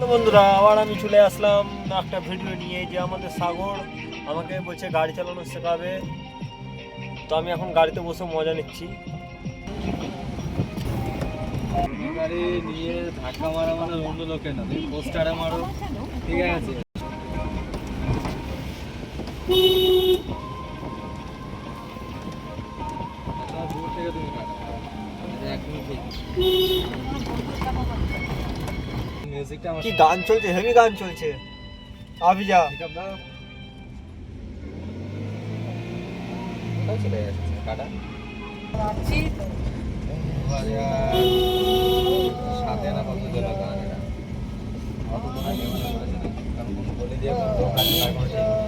বন্ধুরা, আবার আমি চলে আসলাম একটা ভিডিও নিয়ে। যে আমাদের সাগর আমাকে বলছে গাড়ি চালানো শেখাবে, তো আমি এখন গাড়িতে বসে মজা নিচ্ছি। গাড়ি নিয়ে ধাক্কা মারা মানে অন্য লোকের না, তুমি পোস্টারে মারো, ঠিক আছে? দূর থেকে তুমি মিউজিকটা কি গান চলছে, হেভি গান চলছে। আবি যা চলে যাচ্ছে কাটা সাথে না কত জন্য গান এটা অত কোনো নিয়মনা করেছে না, কারণ কোনো বলে দিয়ে কোনো কাজ করার কোনো ঠিক নেই।